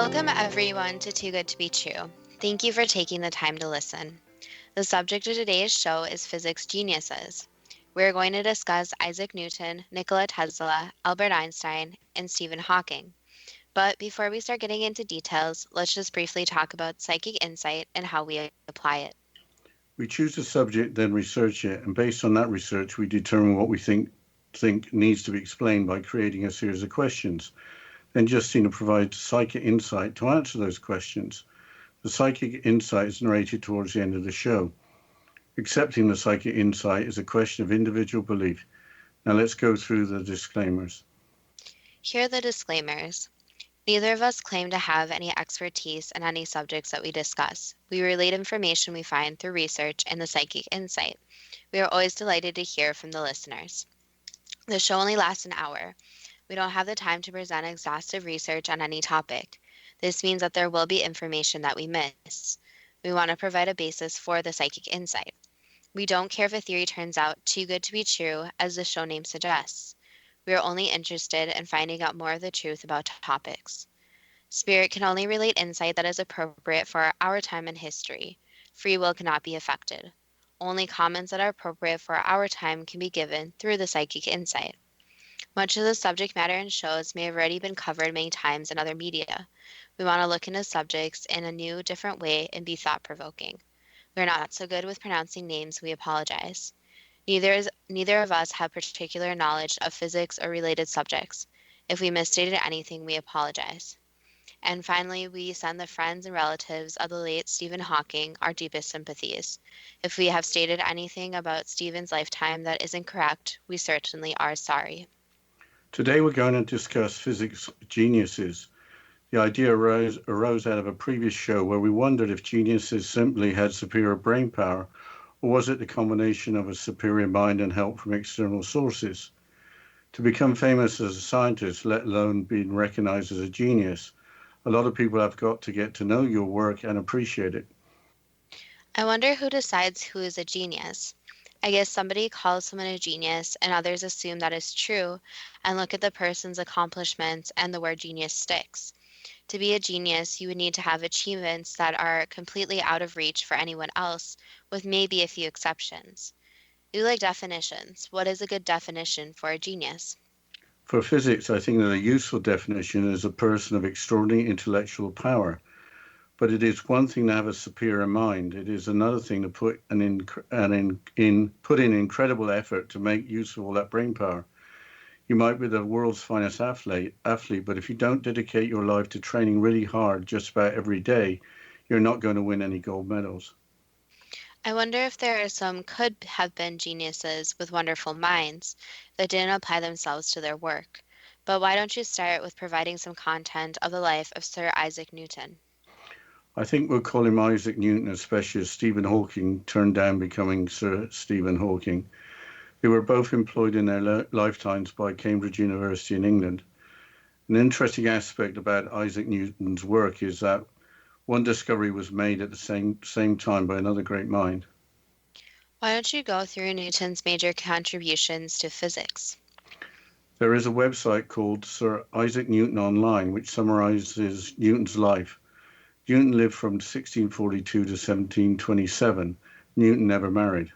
Welcome everyone to Too Good to Be True. Thank you for taking the time to listen. The subject of today's show is physics geniuses. We're going to discuss Isaac Newton, Nikola Tesla, Albert Einstein, and Stephen Hawking. But before we start getting into details, let's just briefly talk about psychic insight and how we apply it. We choose a subject, then research it, and based on that research, we determine what we think needs to be explained by creating a series of questions. Then Justina provides psychic insight to answer those questions. The psychic insight is narrated towards the end of the show. Accepting the psychic insight is a question of individual belief. Now let's go through the disclaimers. Here are the disclaimers. Neither of us claim to have any expertise in any subjects that we discuss. We relate information we find through research and the psychic insight. We are always delighted to hear from the listeners. The show only lasts an hour. We don't have the time to present exhaustive research on any topic. This means that there will be information that we miss. We want to provide a basis for the psychic insight. We don't care if a theory turns out too good to be true, as the show name suggests. We are only interested in finding out more of the truth about topics. Spirit can only relate insight that is appropriate for our time and history. Free will cannot be affected. Only comments that are appropriate for our time can be given through the psychic insight. Much of the subject matter in shows may have already been covered many times in other media. We want to look into subjects in a new, different way and be thought-provoking. We're not so good with pronouncing names, we apologize. Neither of us have particular knowledge of physics or related subjects. If we misstated anything, we apologize. And finally, we send the friends and relatives of the late Stephen Hawking our deepest sympathies. If we have stated anything about Stephen's lifetime that isn't correct, we certainly are sorry. Today we're going to discuss physics geniuses. The idea arose out of a previous show where we wondered if geniuses simply had superior brain power, or was it the combination of a superior mind and help from external sources? To become famous as a scientist, let alone being recognized as a genius, a lot of people have got to get to know your work and appreciate it. I wonder who decides who is a genius. I guess somebody calls someone a genius and others assume that is true and look at the person's accomplishments and the word genius sticks. To be a genius, you would need to have achievements that are completely out of reach for anyone else, with maybe a few exceptions. You like definitions. What is a good definition for a genius? For physics, I think that a useful definition is a person of extraordinary intellectual power. But it is one thing to have a superior mind. It is another thing to put in incredible effort to make use of all that brain power. You might be the world's finest athlete, but if you don't dedicate your life to training really hard just about every day, you're not going to win any gold medals. I wonder if there are some could have been geniuses with wonderful minds that didn't apply themselves to their work. But why don't you start with providing some content of the life of Sir Isaac Newton? I think we'll call him Isaac Newton, especially as Stephen Hawking turned down becoming Sir Stephen Hawking. They were both employed in their lifetimes by Cambridge University in England. An interesting aspect about Isaac Newton's work is that one discovery was made at the same time by another great mind. Why don't you go through Newton's major contributions to physics? There is a website called Sir Isaac Newton Online, which summarizes Newton's life. Newton lived from 1642 to 1727. Newton never married.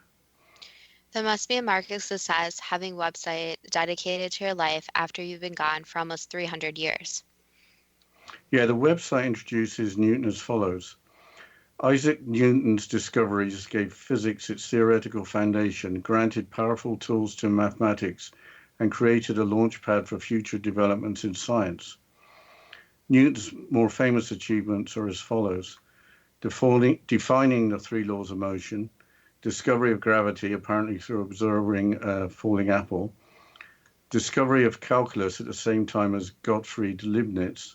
There must be a mark of success having a website dedicated to your life after you've been gone for almost 300 years. Yeah, the website introduces Newton as follows. Isaac Newton's discoveries gave physics its theoretical foundation, granted powerful tools to mathematics, and created a launchpad for future developments in science. Newton's more famous achievements are as follows. Defining the three laws of motion, discovery of gravity, apparently through observing a falling apple, discovery of calculus at the same time as Gottfried Leibniz.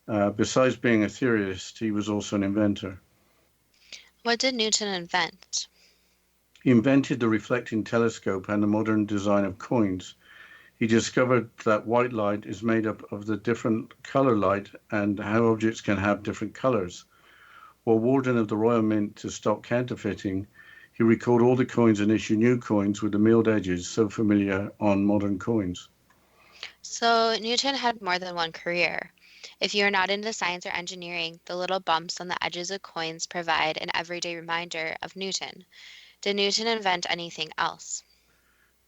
Besides being a theorist, he was also an inventor. What did Newton invent? He invented the reflecting telescope and the modern design of coins. He discovered that white light is made up of the different color light and how objects can have different colors. While warden of the Royal Mint to stop counterfeiting, he recalled all the coins and issued new coins with the milled edges so familiar on modern coins. So Newton had more than one career. If you are not into science or engineering, the little bumps on the edges of coins provide an everyday reminder of Newton. Did Newton invent anything else?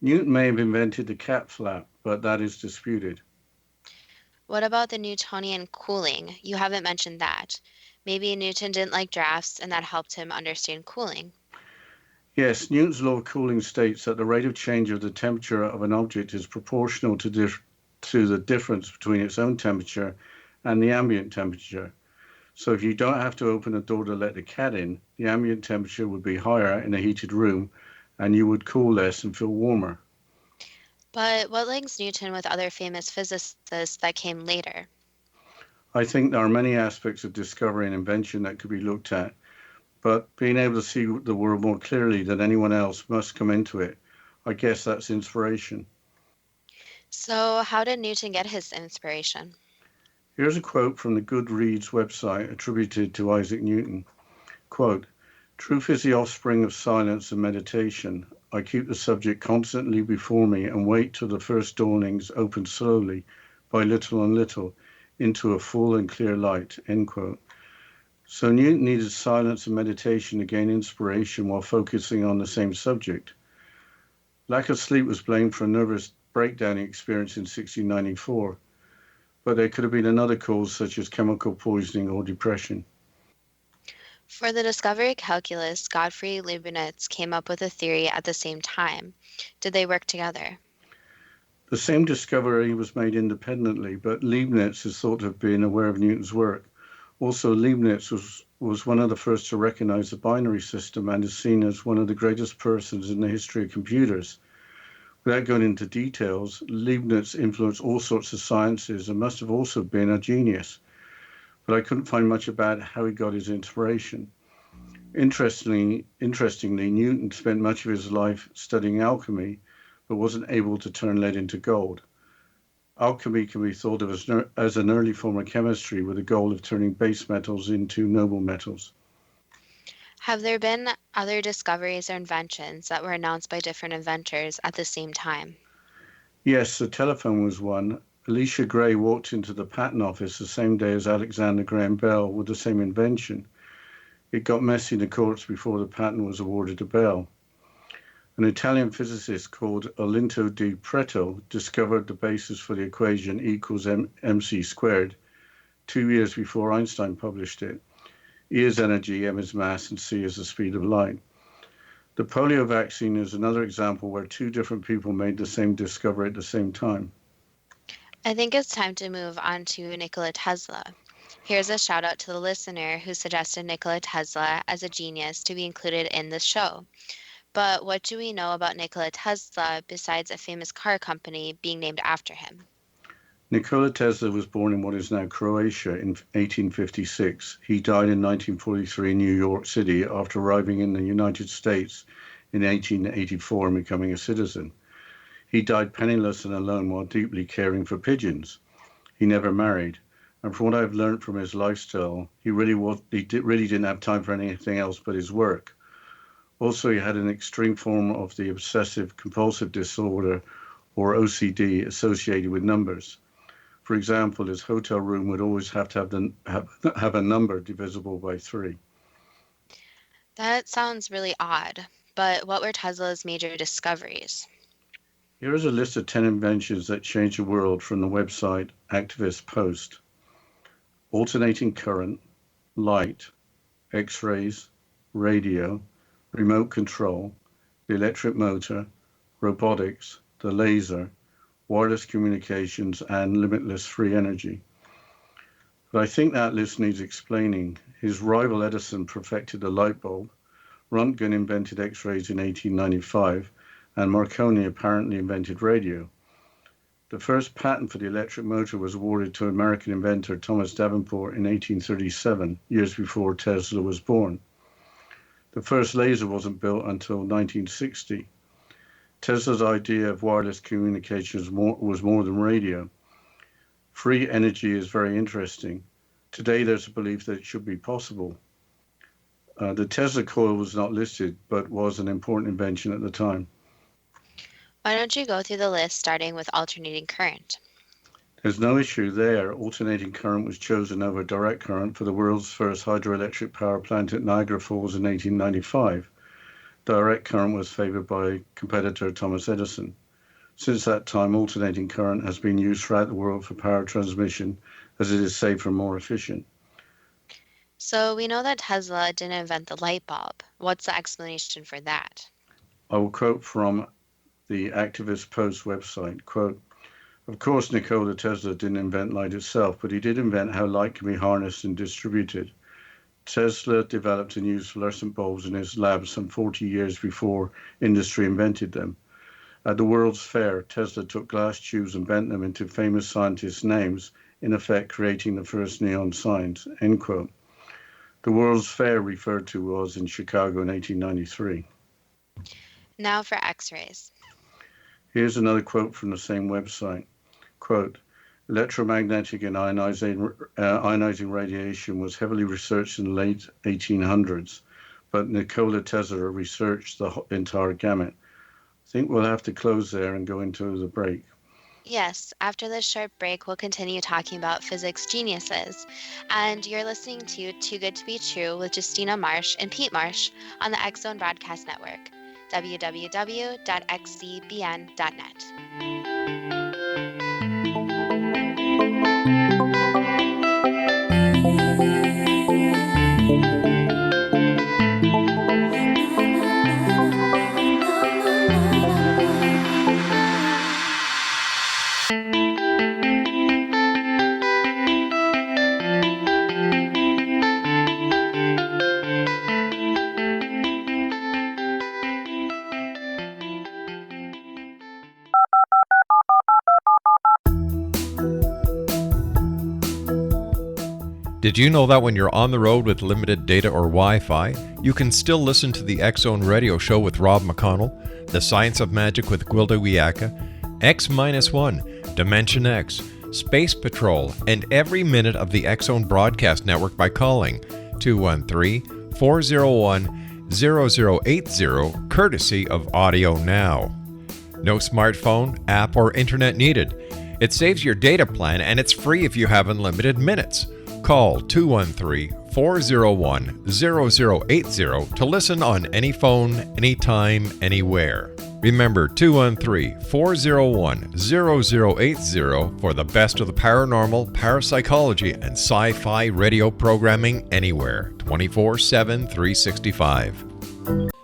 Newton may have invented the cat flap, but that is disputed. What about the Newtonian cooling? You haven't mentioned that. Maybe Newton didn't like drafts and that helped him understand cooling. Yes, Newton's law of cooling states that the rate of change of the temperature of an object is proportional to the difference between its own temperature and the ambient temperature. So if you don't have to open a door to let the cat in, the ambient temperature would be higher in a heated room and you would cool less and feel warmer. But what links Newton with other famous physicists that came later? I think there are many aspects of discovery and invention that could be looked at, but being able to see the world more clearly than anyone else must come into it. I guess that's inspiration. So, how did Newton get his inspiration? Here's a quote from the Goodreads website attributed to Isaac Newton. Quote, truth is the offspring of silence and meditation. I keep the subject constantly before me and wait till the first dawnings open slowly, by little and little, into a full and clear light. End quote. So Newton needed silence and meditation to gain inspiration while focusing on the same subject. Lack of sleep was blamed for a nervous breakdown he experienced in 1694, but there could have been another cause such as chemical poisoning or depression. For the discovery of calculus, Gottfried Leibniz came up with a theory at the same time. Did they work together? The same discovery was made independently, but Leibniz is thought to have been aware of Newton's work. Also, Leibniz was one of the first to recognize the binary system and is seen as one of the greatest persons in the history of computers. Without going into details, Leibniz influenced all sorts of sciences and must have also been a genius, but I couldn't find much about how he got his inspiration. Interestingly, Newton spent much of his life studying alchemy, but wasn't able to turn lead into gold. Alchemy can be thought of as an early form of chemistry with the goal of turning base metals into noble metals. Have there been other discoveries or inventions that were announced by different inventors at the same time? Yes, the telephone was one. Elisha Gray walked into the patent office the same day as Alexander Graham Bell with the same invention. It got messy in the courts before the patent was awarded to Bell. An Italian physicist called Olinto di Pretto discovered the basis for the equation E equals mc squared 2 years before Einstein published it. E is energy, m is mass, and c is the speed of light. The polio vaccine is another example where two different people made the same discovery at the same time. I think it's time to move on to Nikola Tesla. Here's a shout out to the listener who suggested Nikola Tesla as a genius to be included in the show. But what do we know about Nikola Tesla besides a famous car company being named after him? Nikola Tesla was born in what is now Croatia in 1856. He died in 1943 in New York City after arriving in the United States in 1884 and becoming a citizen. He died penniless and alone while deeply caring for pigeons. He never married, and from what I've learned from his lifestyle, really didn't have time for anything else but his work. Also, he had an extreme form of the obsessive compulsive disorder, or OCD, associated with numbers. For example, his hotel room would always have to have a number divisible by 3. That sounds really odd, but what were Tesla's major discoveries? Here is a list of 10 inventions that changed the world from the website Activist Post. Alternating current, light, X-rays, radio, remote control, the electric motor, robotics, the laser, wireless communications, and limitless free energy. But I think that list needs explaining. His rival Edison perfected the light bulb, Röntgen invented X-rays in 1895, and Marconi apparently invented radio. The first patent for the electric motor was awarded to American inventor Thomas Davenport in 1837, years before Tesla was born. The first laser wasn't built until 1960. Tesla's idea of wireless communications was more than radio. Free energy is very interesting. Today, there's a belief that it should be possible. The Tesla coil was not listed, but was an important invention at the time. Why don't you go through the list starting with alternating current? There's no issue there. Alternating current was chosen over direct current for the world's first hydroelectric power plant at Niagara Falls in 1895. Direct current was favored by competitor Thomas Edison. Since that time, alternating current has been used throughout the world for power transmission as it is safer and more efficient. So we know that Tesla didn't invent the light bulb. What's the explanation for that? I will quote from the Activist Post website, quote, "Of course, Nikola Tesla didn't invent light itself, but he did invent how light can be harnessed and distributed. Tesla developed and used fluorescent bulbs in his lab some 40 years before industry invented them. At the World's Fair, Tesla took glass tubes and bent them into famous scientists' names, in effect creating the first neon signs," end quote. The World's Fair referred to was in Chicago in 1893. Now for X-rays. Here's another quote from the same website. Quote, "Electromagnetic and ionizing radiation was heavily researched in the late 1800s, but Nikola Tesla researched the entire gamut." I think we'll have to close there and go into the break. Yes, after this short break, we'll continue talking about physics geniuses. And you're listening to Too Good to Be True with Justina Marsh and Pete Marsh on the X Zone Broadcast Network, www.xzbn.net. Did you know that when you're on the road with limited data or Wi-Fi, you can still listen to the X Zone Radio Show with Rob McConnell, The Science of Magic with Gwilda Wiyaka, X-1, Dimension X, Space Patrol, and every minute of the X Zone Broadcast Network by calling 213-401-0080, courtesy of Audio Now. No smartphone, app, or internet needed. It saves your data plan and it's free if you have unlimited minutes. Call 213-401-0080 to listen on any phone, anytime, anywhere. Remember 213-401-0080 for the best of the paranormal, parapsychology, and sci-fi radio programming anywhere, 24/7, 365.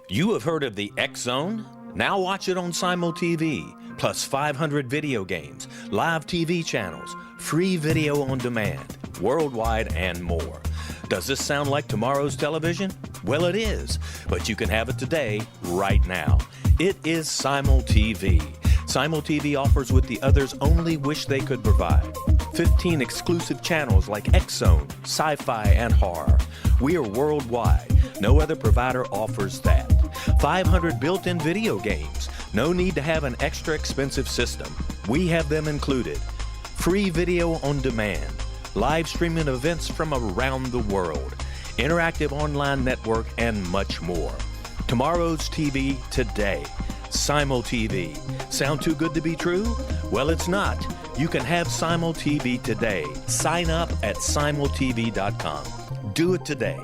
You have heard of the X Zone? Now watch it on Simul TV, plus 500 video games, live TV channels, free video on demand, worldwide, and more. Does this sound like tomorrow's television? Well, it is, but you can have it today, right now. It is Simul TV. Simul TV offers what the others only wish they could provide. 15 exclusive channels like X Zone, sci-fi, and horror. We are worldwide. No other provider offers that. 500 built-in video games. No need to have an extra expensive system. We have them included. Free video on demand. Live streaming events from around the world. Interactive online network, and much more. Tomorrow's TV today. Simul TV. Sound too good to be true? Well, it's not. You can have Simul TV today. Sign up at simultv.com. Do it today.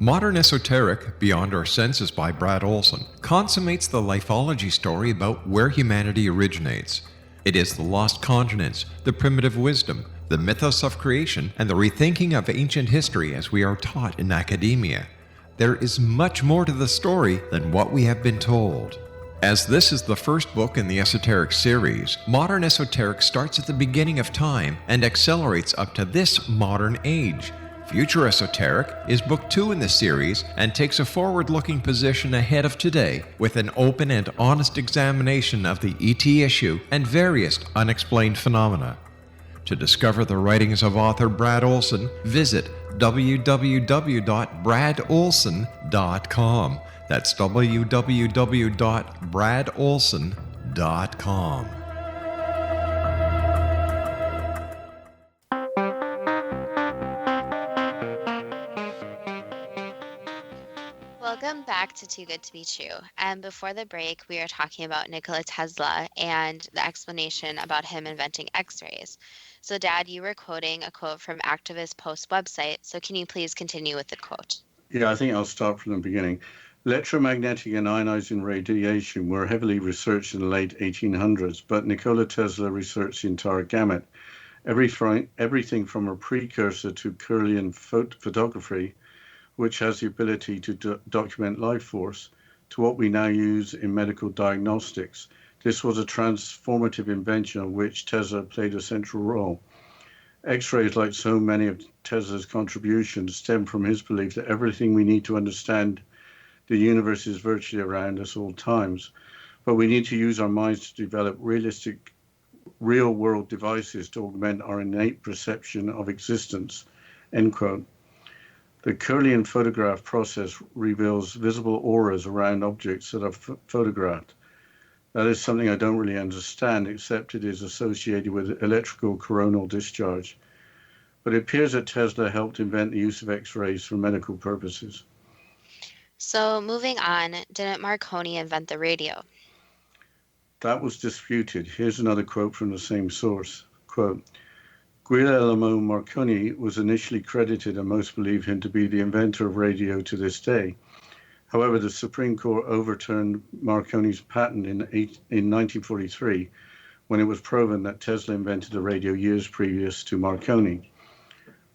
Modern Esoteric, Beyond Our Senses by Brad Olson, consummates the lifeology story about where humanity originates. It is the lost continents, the primitive wisdom, the mythos of creation, and the rethinking of ancient history as we are taught in academia. There is much more to the story than what we have been told. As this is the first book in the Esoteric series, Modern Esoteric starts at the beginning of time and accelerates up to this modern age. Future Esoteric is book 2 in the series and takes a forward-looking position ahead of today with an open and honest examination of the ET issue and various unexplained phenomena. To discover the writings of author Brad Olson, visit www.bradolson.com. That's www.bradolson.com. Welcome back to Too Good to Be True. And before the break, we were talking about Nikola Tesla and the explanation about him inventing X-rays. So, Dad, you were quoting a quote from Activist Post website. So, can you please continue with the quote? Yeah, I think I'll start from the beginning. Electromagnetic and ionizing radiation were heavily researched in the late 1800s, but Nikola Tesla researched the entire gamut. Everything from a precursor to Kirlian photography, which has the ability to document life force, to what we now use in medical diagnostics. This was a transformative invention of which Tesla played a central role. X-rays, like so many of Tesla's contributions, stem from his belief that everything we need to understand the universe is virtually around us all times, but we need to use our minds to develop realistic, real-world devices to augment our innate perception of existence, end quote. The Kirlian photograph process reveals visible auras around objects that are photographed. That is something I don't really understand, except it is associated with electrical coronal discharge. But it appears that Tesla helped invent the use of X-rays for medical purposes. So, moving on, didn't Marconi invent the radio? That was disputed. Here's another quote from the same source. Quote, Guglielmo Marconi was initially credited and most believe him to be the inventor of radio to this day. However, the Supreme Court overturned Marconi's patent in 1943 when it was proven that Tesla invented the radio years previous to Marconi.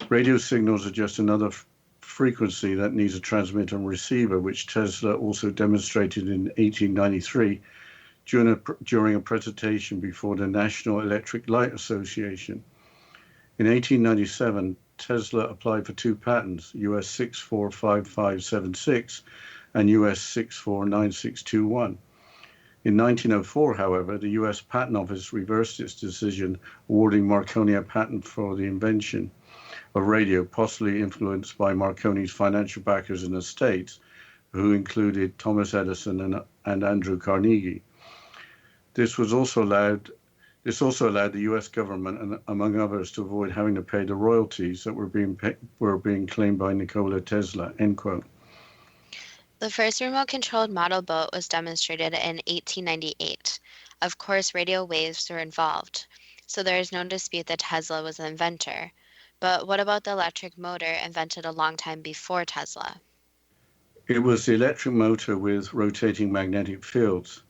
Radio signals are just another frequency that needs a transmitter and receiver, which Tesla also demonstrated in 1893 during a presentation before the National Electric Light Association. In 1897, Tesla applied for 2 patents, US 645576 and US 649621. In 1904, however, the US Patent Office reversed its decision, awarding Marconi a patent for the invention of radio, possibly influenced by Marconi's financial backers in the States, who included Thomas Edison and Andrew Carnegie. This also allowed the U.S. government, and among others, to avoid having to pay the royalties that were being claimed by Nikola Tesla, end quote. The first remote-controlled model boat was demonstrated in 1898. Of course, radio waves were involved, so there is no dispute that Tesla was the inventor. But what about the electric motor invented a long time before Tesla? It was the electric motor with rotating magnetic fields.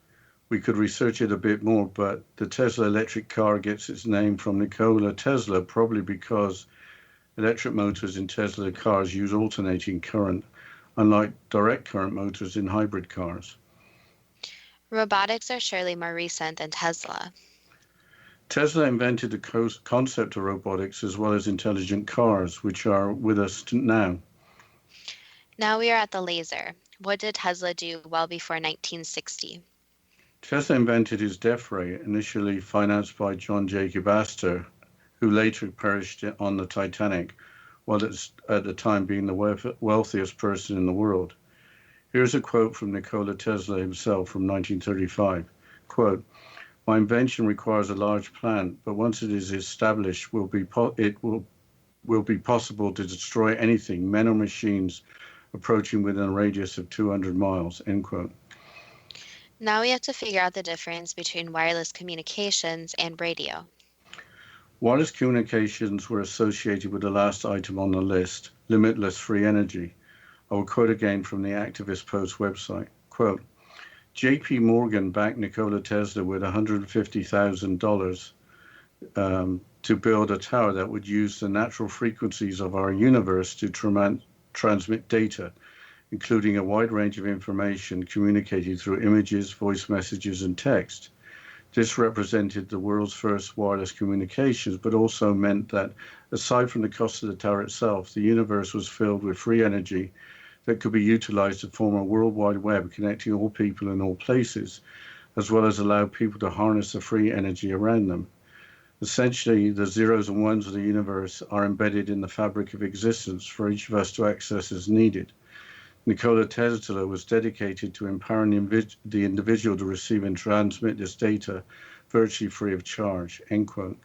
We could research it a bit more, but the Tesla electric car gets its name from Nikola Tesla, probably because electric motors in Tesla cars use alternating current, unlike direct current motors in hybrid cars. Robotics are surely more recent than Tesla. Tesla invented the concept of robotics as well as intelligent cars, which are with us now. Now we are at the laser. What did Tesla do well before 1960? Tesla invented his death ray, initially financed by John Jacob Astor, who later perished on the Titanic, while at the time being the wealthiest person in the world. Here's a quote from Nikola Tesla himself from 1935. Quote, my invention requires a large plant, but once it is established, it will be possible to destroy anything, men or machines, approaching within a radius of 200 miles, end quote. Now we have to figure out the difference between wireless communications and radio. Wireless communications were associated with the last item on the list, limitless free energy. I will quote again from the Activist Post website. Quote, J.P. Morgan backed Nikola Tesla with $150,000 to build a tower that would use the natural frequencies of our universe to transmit data, including a wide range of information communicated through images, voice messages, and text. This represented the world's first wireless communications, but also meant that, aside from the cost of the tower itself, the universe was filled with free energy that could be utilized to form a worldwide web connecting all people in all places, as well as allow people to harness the free energy around them. Essentially, the zeros and ones of the universe are embedded in the fabric of existence for each of us to access as needed. Nikola Tesla was dedicated to empowering the individual to receive and transmit this data virtually free of charge, end quote.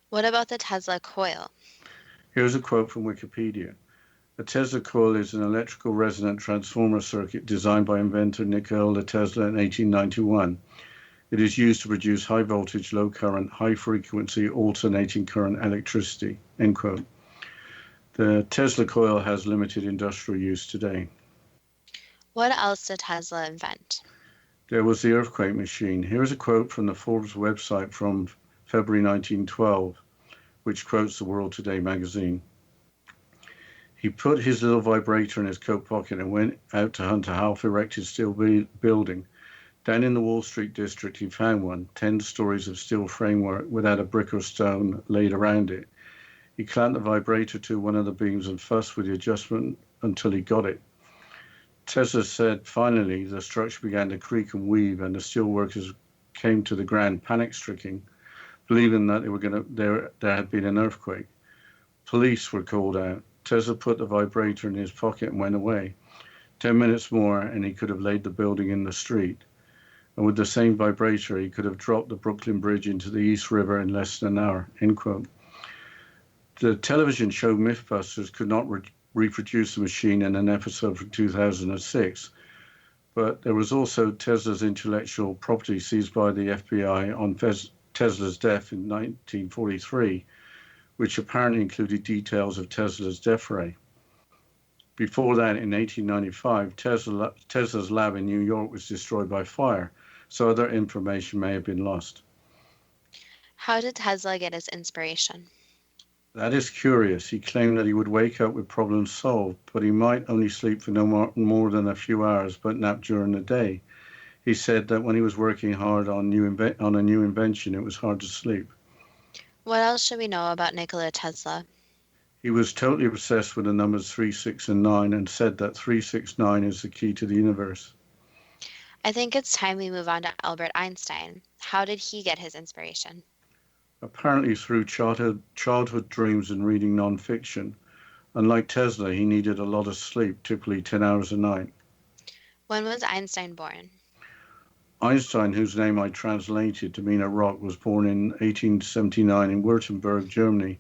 What about the Tesla coil? Here's a quote from Wikipedia. A Tesla coil is an electrical resonant transformer circuit designed by inventor Nikola Tesla in 1891. It is used to produce high voltage, low current, high frequency alternating current electricity. End quote. The Tesla coil has limited industrial use today. What else did Tesla invent? There was the earthquake machine. Here is a quote from the Forbes website from February 1912, which quotes the World Today magazine. He put his little vibrator in his coat pocket and went out to hunt a half-erected steel building. Down in the Wall Street district, he found one, 10 stories of steel framework without a brick or stone laid around it. He clamped the vibrator to one of the beams and fussed with the adjustment until he got it. Tesla said finally the structure began to creak and weave, and the steel workers came to the ground panic-stricken, believing that there had been an earthquake. Police were called out. Tesla put the vibrator in his pocket and went away. 10 minutes more, and he could have laid the building in the street. And with the same vibrator, he could have dropped the Brooklyn Bridge into the East River in less than an hour. End quote. The television show Mythbusters could not reproduce the machine in an episode from 2006, but there was also Tesla's intellectual property seized by the FBI on Tesla's death in 1943, which apparently included details of Tesla's death ray. Before that, in 1895, Tesla's lab in New York was destroyed by fire, so other information may have been lost. How did Tesla get his inspiration? That is curious. He claimed that he would wake up with problems solved, but he might only sleep for no more than a few hours, but nap during the day. He said that when he was working hard on a new invention, it was hard to sleep. What else should we know about Nikola Tesla? He was totally obsessed with the numbers 3, 6, and 9 and said that 369 is the key to the universe. I think it's time we move on to Albert Einstein. How did he get his inspiration? Apparently through childhood dreams and reading non-fiction. Unlike Tesla, he needed a lot of sleep, typically 10 hours a night. When was Einstein born? Einstein, whose name I translated to mean a rock, was born in 1879 in Württemberg, Germany,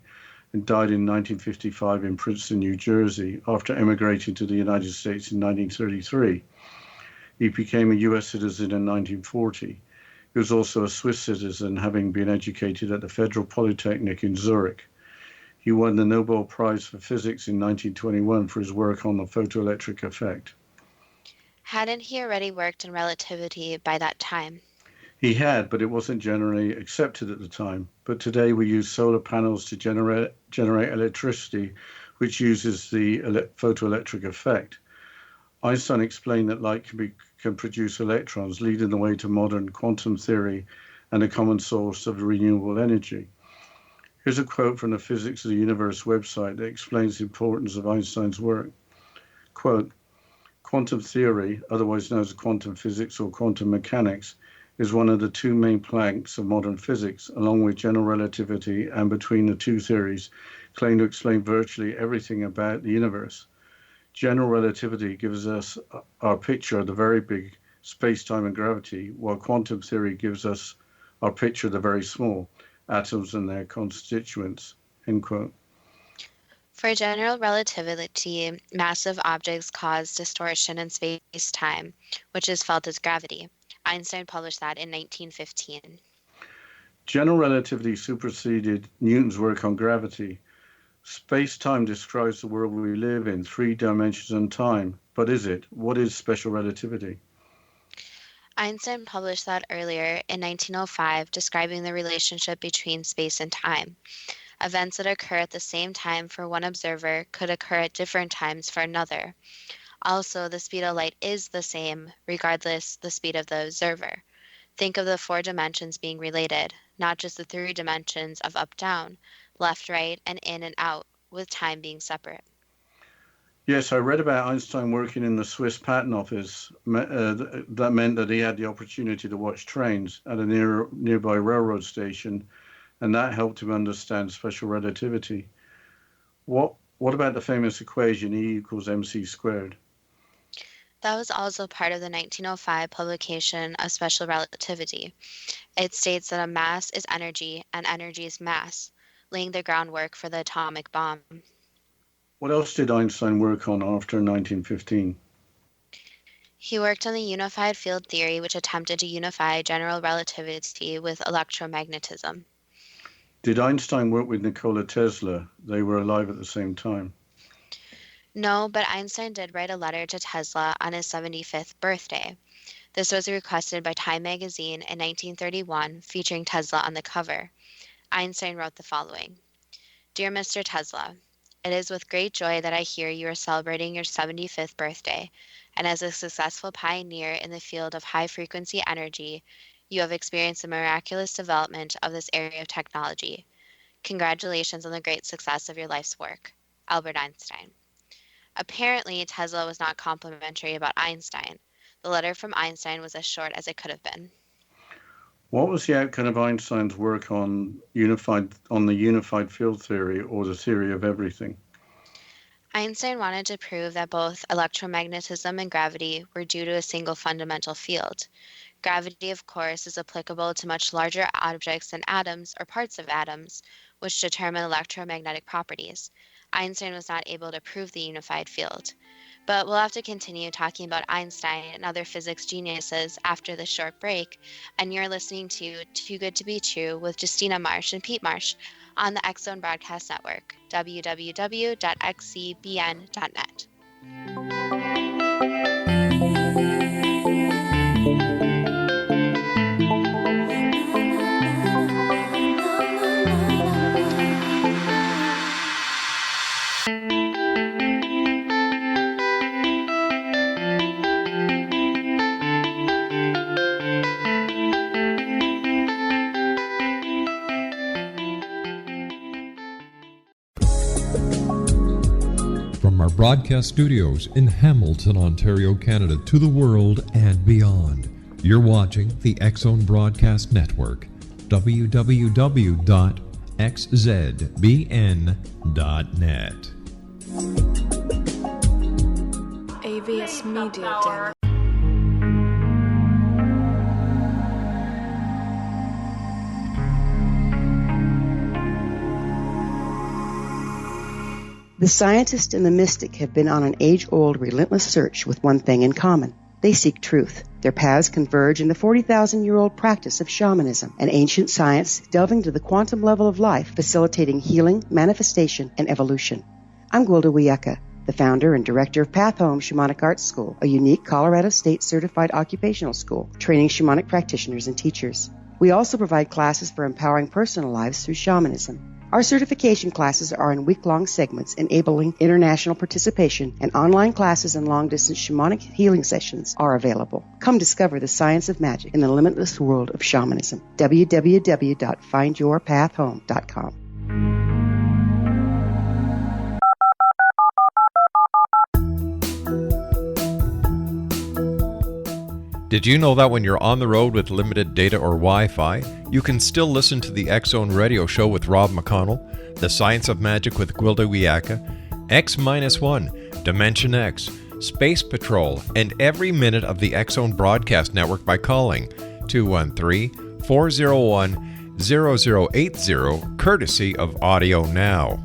and died in 1955 in Princeton, New Jersey, after emigrating to the United States in 1933. He became a U.S. citizen in 1940. He was also a Swiss citizen, having been educated at the Federal Polytechnic in Zurich. He won the Nobel Prize for Physics in 1921 for his work on the photoelectric effect. Hadn't he already worked in relativity by that time? He had, but it wasn't generally accepted at the time. But today we use solar panels to generate electricity, which uses the photoelectric effect. Einstein explained that light can produce electrons, leading the way to modern quantum theory and a common source of renewable energy. Here's a quote from the Physics of the Universe website that explains the importance of Einstein's work. Quote, quantum theory, otherwise known as quantum physics or quantum mechanics, is one of the two main planks of modern physics, along with general relativity, and between the two theories, claim to explain virtually everything about the universe. General relativity gives us our picture of the very big space-time and gravity, while quantum theory gives us our picture of the very small atoms and their constituents. End quote. For general relativity, massive objects cause distortion in space-time, which is felt as gravity. Einstein published that in 1915. General relativity superseded Newton's work on gravity. Space-time describes the world we live in, 3 dimensions and time. But is it? What is special relativity? Einstein published that earlier in 1905, describing the relationship between space and time. Events that occur at the same time for one observer could occur at different times for another. Also, the speed of light is the same, regardless the speed of the observer. Think of the 4 dimensions being related, not just the 3 dimensions of up, down, left, right, and in and out, with time being separate. Yes, I read about Einstein working in the Swiss Patent Office. That meant that he had the opportunity to watch trains at a nearby railroad station, and that helped him understand special relativity. What about the famous equation E equals mc squared? That was also part of the 1905 publication of Special Relativity. It states that a mass is energy and energy is mass, laying the groundwork for the atomic bomb. What else did Einstein work on after 1915? He worked on the unified field theory, which attempted to unify general relativity with electromagnetism. Did Einstein work with Nikola Tesla? They were alive at the same time. No, but Einstein did write a letter to Tesla on his 75th birthday. This was requested by Time magazine in 1931, featuring Tesla on the cover. Einstein wrote the following: Dear Mr. Tesla, it is with great joy that I hear you are celebrating your 75th birthday, and as a successful pioneer in the field of high-frequency energy, you have experienced the miraculous development of this area of technology. Congratulations on the great success of your life's work. Albert Einstein. Apparently, Tesla was not complimentary about Einstein. The letter from Einstein was as short as it could have been. What was the outcome of Einstein's work on the unified field theory, or the theory of everything? Einstein wanted to prove that both electromagnetism and gravity were due to a single fundamental field. Gravity, of course, is applicable to much larger objects than atoms or parts of atoms, which determine electromagnetic properties. Einstein was not able to prove the unified field. But we'll have to continue talking about Einstein and other physics geniuses after this short break. And you're listening to Too Good to Be True with Justina Marsh and Pete Marsh on the X Zone Broadcast Network, www.xcbn.net. From our broadcast studios in Hamilton, Ontario, Canada, to the world and beyond, you're watching the X Zone Broadcast Network, www.xzbn.net. AVS Media Den. The scientist and the mystic have been on an age-old, relentless search with one thing in common. They seek truth. Their paths converge in the 40,000-year-old practice of shamanism, an ancient science delving to the quantum level of life, facilitating healing, manifestation, and evolution. I'm Gwilda Wiyaka, the founder and director of Path Home Shamanic Arts School, a unique Colorado State certified occupational school, training shamanic practitioners and teachers. We also provide classes for empowering personal lives through shamanism. Our certification classes are in week-long segments enabling international participation, and online classes and long-distance shamanic healing sessions are available. Come discover the science of magic in the limitless world of shamanism. www.findyourpathhome.com. Did you know that when you're on the road with limited data or Wi-Fi, you can still listen to the X Zone Radio Show with Rob McConnell, The Science of Magic with Gwilda Wiyaka, X-1, Dimension X, Space Patrol, and every minute of the X Zone Broadcast Network by calling 213-401-0080, courtesy of Audio Now.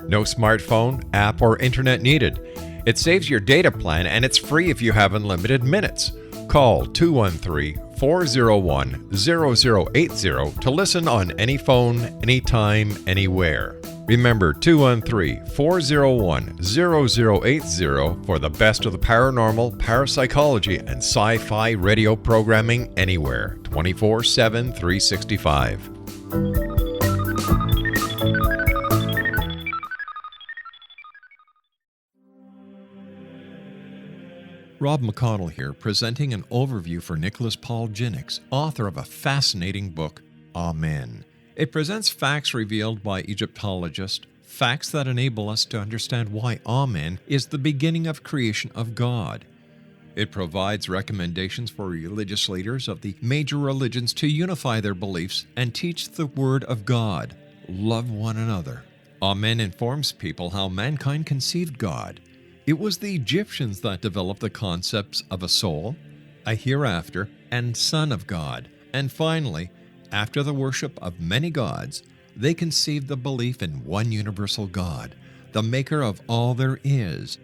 No smartphone, app, or internet needed. It saves your data plan, and it's free if you have unlimited minutes. Call 213-401-0080 to listen on any phone, anytime, anywhere. Remember 213-401-0080 for the best of the paranormal, parapsychology, and sci-fi radio programming anywhere, 24/7, 365. Rob McConnell here, presenting an overview for Nicholas Paul Jennings, author of a fascinating book, Amen. It presents facts revealed by Egyptologists, facts that enable us to understand why Amen is the beginning of creation of God. It provides recommendations for religious leaders of the major religions to unify their beliefs and teach the Word of God. Love one another. Amen informs people how mankind conceived God. It was the Egyptians that developed the concepts of a soul, a hereafter, and Son of God. And finally, after the worship of many gods, they conceived the belief in one universal God, the maker of all there is.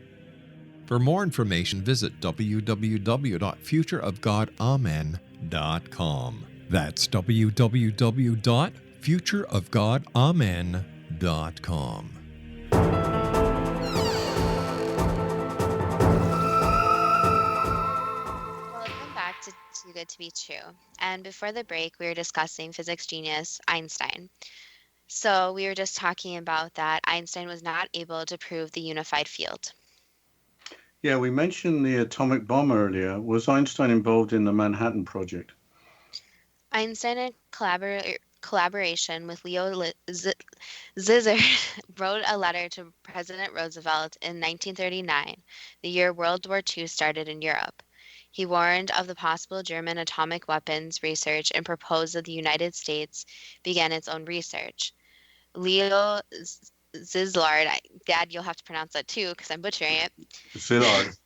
For more information, visit www.futureofgodamen.com. That's www.futureofgodamen.com. Welcome back to Too Good to Be True. And before the break, we were discussing physics genius Einstein. So we were just talking about that Einstein was not able to prove the unified field. Yeah, we mentioned the atomic bomb earlier. Was Einstein involved in the Manhattan Project? Einstein, in collaboration with Leo Szilard, wrote a letter to President Roosevelt in 1939, the year World War II started in Europe. He warned of the possible German atomic weapons research and proposed that the United States begin its own research. Leo Szilard, Dad, you'll have to pronounce that too because I'm butchering it. Szilard.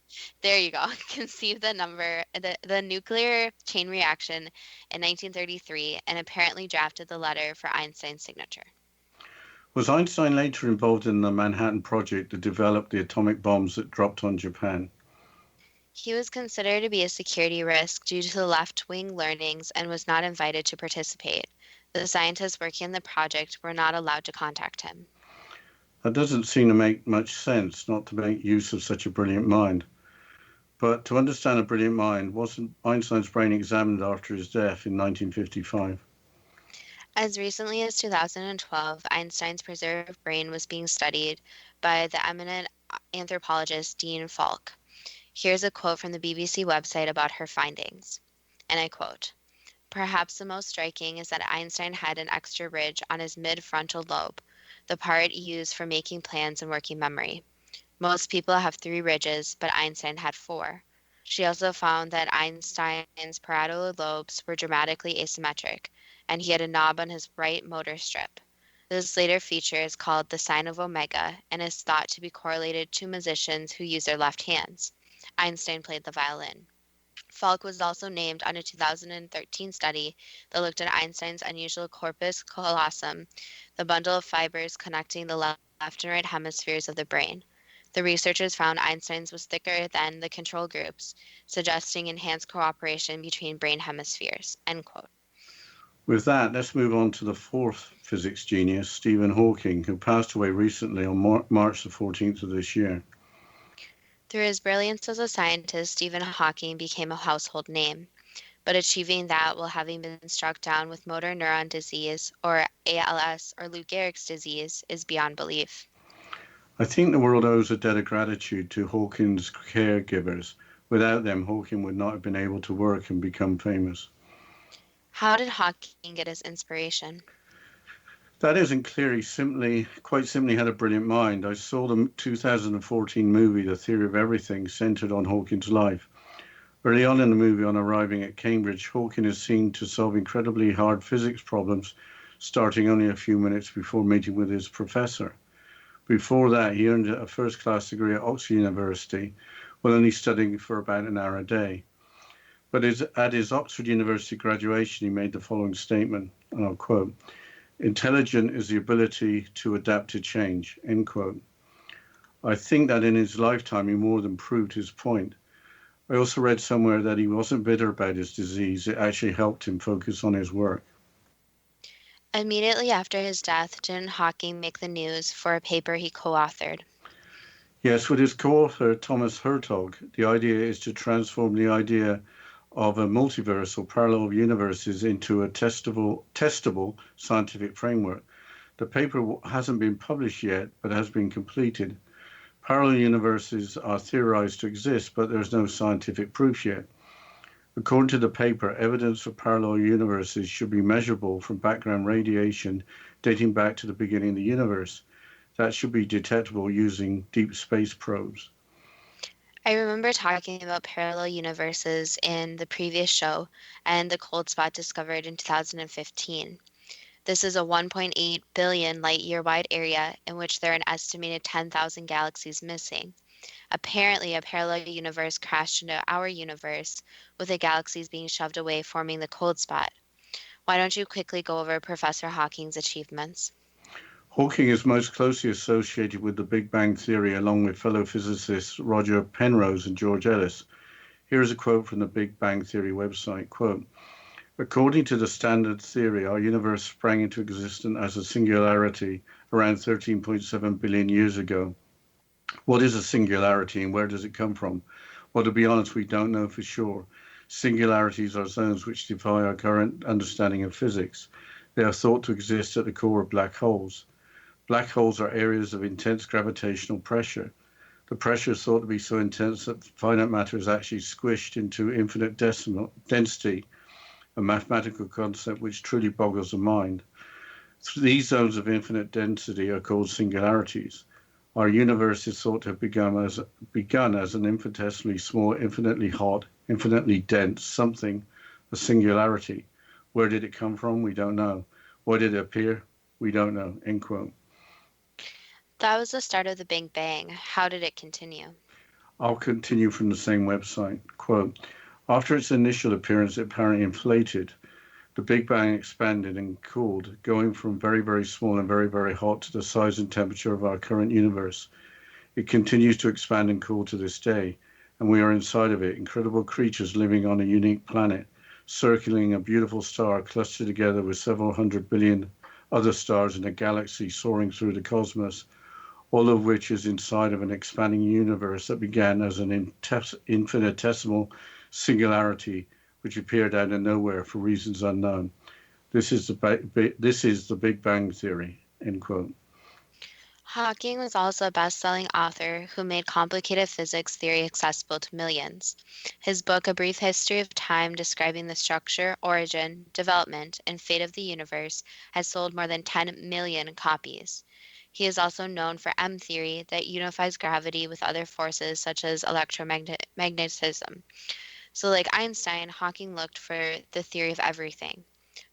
There you go. Conceived the nuclear chain reaction in 1933 and apparently drafted the letter for Einstein's signature. Was Einstein later involved in the Manhattan Project to develop the atomic bombs that dropped on Japan? He was considered to be a security risk due to the left-wing learnings and was not invited to participate. The scientists working on the project were not allowed to contact him. That doesn't seem to make much sense, not to make use of such a brilliant mind. But to understand a brilliant mind, wasn't Einstein's brain examined after his death in 1955? As recently as 2012, Einstein's preserved brain was being studied by the eminent anthropologist Dean Falk. Here's a quote from the BBC website about her findings, and I quote, "Perhaps the most striking is that Einstein had an extra ridge on his mid-frontal lobe, the part used for making plans and working memory. Most people have 3 ridges, but Einstein had 4. She also found that Einstein's parietal lobes were dramatically asymmetric, and he had a knob on his right motor strip. This later feature is called the sign of omega and is thought to be correlated to musicians who use their left hands. Einstein played the violin." Falk was also named on a 2013 study that looked at Einstein's unusual corpus callosum, the bundle of fibers connecting the left and right hemispheres of the brain. The researchers found Einstein's was thicker than the control groups, suggesting enhanced cooperation between brain hemispheres. End quote. With that, let's move on to the fourth physics genius, Stephen Hawking, who passed away recently on March the 14th of this year. Through his brilliance as a scientist, Stephen Hawking became a household name. But achieving that while having been struck down with motor neuron disease, or ALS, or Lou Gehrig's disease, is beyond belief. I think the world owes a debt of gratitude to Hawking's caregivers. Without them, Hawking would not have been able to work and become famous. How did Hawking get his inspiration? That isn't clear. He quite simply had a brilliant mind. I saw the 2014 movie, The Theory of Everything, centered on Hawking's life. Early on in the movie, on arriving at Cambridge, Hawking is seen to solve incredibly hard physics problems, starting only a few minutes before meeting with his professor. Before that, he earned a first-class degree at Oxford University, while only studying for about an hour a day. But at his Oxford University graduation, he made the following statement, and I'll quote, "Intelligent is the ability to adapt to change," end quote. I think that in his lifetime, he more than proved his point. I also read somewhere that he wasn't bitter about his disease. It actually helped him focus on his work. Immediately after his death, didn't Hawking make the news for a paper he co-authored? Yes, with his co-author Thomas Hertog, the idea is to transform the idea of a multiverse or parallel universes into a testable scientific framework. The paper hasn't been published yet, but has been completed. Parallel universes are theorized to exist, but there's no scientific proof yet. According to the paper, evidence for parallel universes should be measurable from background radiation dating back to the beginning of the universe. That should be detectable using deep space probes. I remember talking about parallel universes in the previous show and the cold spot discovered in 2015. This is a 1.8 billion light-year wide area in which there are an estimated 10,000 galaxies missing. Apparently, a parallel universe crashed into our universe, with the galaxies being shoved away, forming the cold spot. Why don't you quickly go over Professor Hawking's achievements? Hawking is most closely associated with the Big Bang Theory along with fellow physicists Roger Penrose and George Ellis. Here is a quote from the Big Bang Theory website, quote, "According to the standard theory, our universe sprang into existence as a singularity around 13.7 billion years ago. What is a singularity and where does it come from? Well, to be honest, we don't know for sure. Singularities are zones which defy our current understanding of physics. They are thought to exist at the core of black holes. Black holes are areas of intense gravitational pressure. The pressure is thought to be so intense that finite matter is actually squished into infinite decimal density, a mathematical concept which truly boggles the mind. These zones of infinite density are called singularities. Our universe is thought to have begun as an infinitesimally small, infinitely hot, infinitely dense something, a singularity. Where did it come from? We don't know. Why did it appear? We don't know." End quote. That was the start of the Big Bang. How did it continue? I'll continue from the same website. Quote, "After its initial appearance, it apparently inflated. The Big Bang expanded and cooled, going from very, very small and very, very hot to the size and temperature of our current universe. It continues to expand and cool to this day, and we are inside of it, incredible creatures living on a unique planet, circling a beautiful star clustered together with several 100 billion other stars in a galaxy soaring through the cosmos, all of which is inside of an expanding universe that began as an infinitesimal singularity which appeared out of nowhere for reasons unknown. This is the Big Bang Theory." End quote. Hawking was also a best-selling author who made complicated physics theory accessible to millions. His book, A Brief History of Time, describing the structure, origin, development, and fate of the universe, has sold more than 10 million copies. He is also known for M-theory that unifies gravity with other forces such as electromagnetism. So like Einstein, Hawking looked for the theory of everything.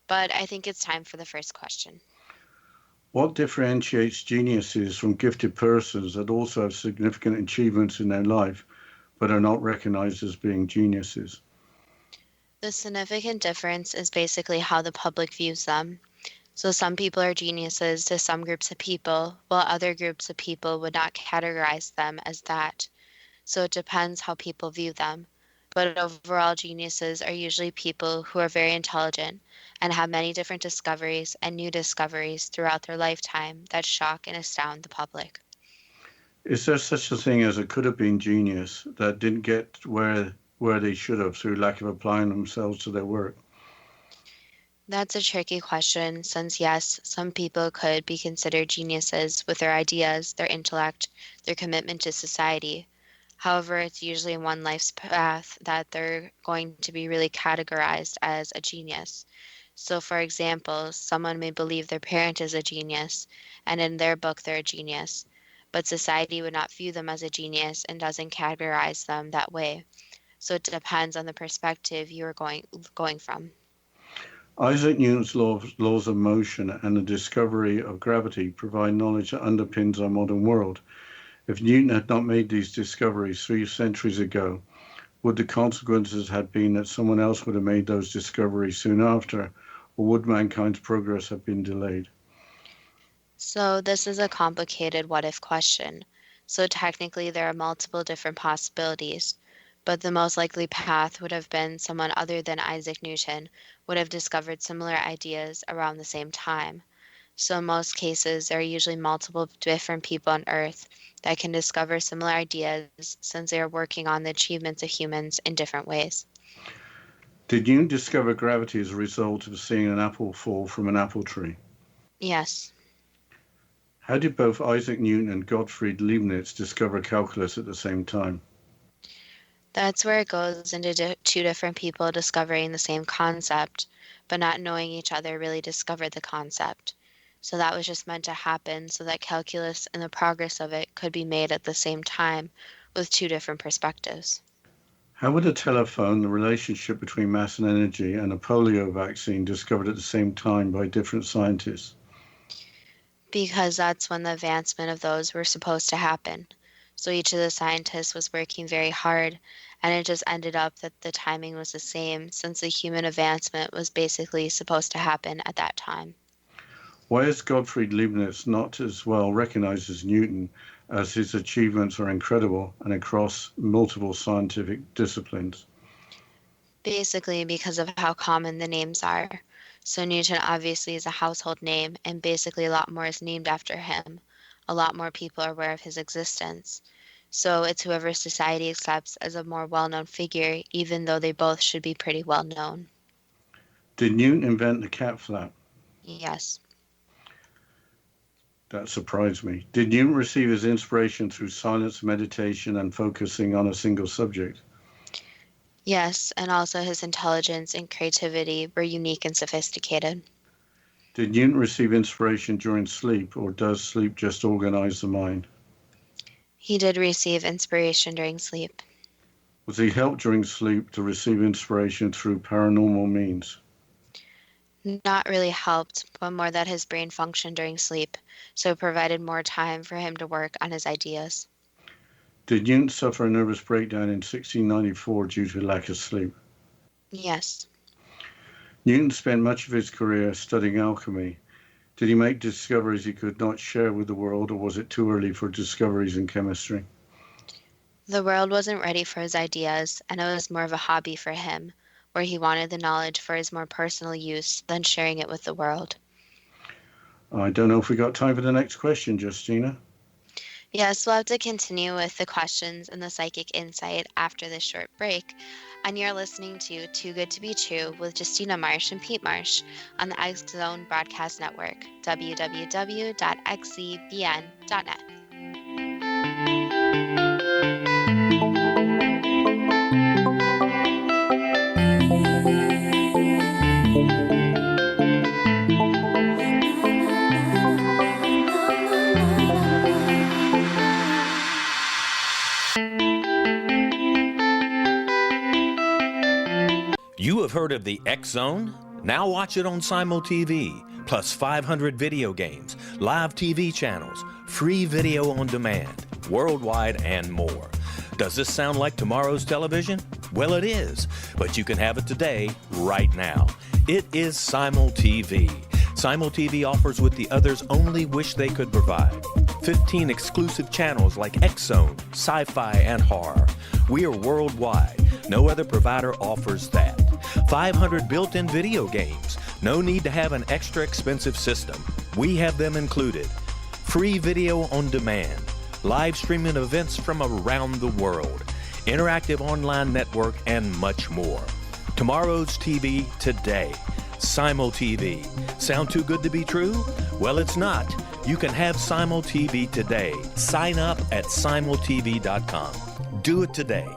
But I think it's time for the first question. What differentiates geniuses from gifted persons that also have significant achievements in their life but are not recognized as being geniuses? The significant difference is basically how the public views them. So some people are geniuses to some groups of people, while other groups of people would not categorize them as that. So it depends how people view them. But overall, geniuses are usually people who are very intelligent and have many different discoveries and new discoveries throughout their lifetime that shock and astound the public. Is there such a thing as a could have been genius that didn't get where they should have through lack of applying themselves to their work? That's a tricky question, since yes, some people could be considered geniuses with their ideas, their intellect, their commitment to society. However, it's usually in one life's path that they're going to be really categorized as a genius. So, for example, someone may believe their parent is a genius, and in their book they're a genius, but society would not view them as a genius and doesn't categorize them that way. So it depends on the perspective you're going from. Isaac Newton's laws of motion and the discovery of gravity provide knowledge that underpins our modern world. If Newton had not made these discoveries 3 centuries ago, would the consequences have been that someone else would have made those discoveries soon after, or would mankind's progress have been delayed? So this is a complicated what if question. So technically there are multiple different possibilities, but the most likely path would have been someone other than Isaac Newton would have discovered similar ideas around the same time. So in most cases, there are usually multiple different people on Earth that can discover similar ideas since they are working on the achievements of humans in different ways. Did Newton discover gravity as a result of seeing an apple fall from an apple tree? Yes. How did both Isaac Newton and Gottfried Leibniz discover calculus at the same time? That's where it goes into two different people discovering the same concept, but not knowing each other really discovered the concept. So that was just meant to happen so that calculus and the progress of it could be made at the same time with two different perspectives. How would a telephone, the relationship between mass and energy, and a polio vaccine discovered at the same time by different scientists? Because that's when the advancement of those were supposed to happen. So each of the scientists was working very hard, and it just ended up that the timing was the same since the human advancement was basically supposed to happen at that time. Why is Gottfried Leibniz not as well recognized as Newton, as his achievements are incredible and across multiple scientific disciplines? Basically, because of how common the names are. So Newton obviously is a household name, and basically a lot more is named after him. A lot more people are aware of his existence. So it's whoever society accepts as a more well-known figure, even though they both should be pretty well known. Did Newton invent the cat flap? Yes. That surprised me. Did Newton receive his inspiration through silence, meditation, and focusing on a single subject? Yes, and also his intelligence and creativity were unique and sophisticated. Did Newton receive inspiration during sleep, or does sleep just organize the mind? He did receive inspiration during sleep. Was he helped during sleep to receive inspiration through paranormal means? Not really helped, but more that his brain functioned during sleep, so it provided more time for him to work on his ideas. Did Newton suffer a nervous breakdown in 1694 due to lack of sleep? Yes. Newton spent much of his career studying alchemy. Did he make discoveries he could not share with the world, or was it too early for discoveries in chemistry? The world wasn't ready for his ideas, and it was more of a hobby for him, where he wanted the knowledge for his more personal use than sharing it with the world. I don't know if we got time for the next question, Justina. Yes, we'll have to continue with the questions and the psychic insight after this short break. And you're listening to Too Good to Be True with Justina Marsh and Pete Marsh on the X Zone Broadcast Network, www.xzbn.net. You have heard of the X Zone? Now watch it on Simul TV, plus 500 video games, live TV channels, free video on demand, worldwide, and more. Does this sound like tomorrow's television? Well, it is, but you can have it today, right now. It is Simul TV. Simul TV offers what the others only wish they could provide. 15 exclusive channels like X Zone, sci-fi, and horror. We are worldwide. No other provider offers that. 500 built-in video games. No need to have an extra expensive system. We have them included. Free video on demand. Live streaming events from around the world. Interactive online network, and much more. Tomorrow's TV today. Simul TV. Sound too good to be true? Well, it's not. You can have Simul TV today. Sign up at simultv.com. Do it today.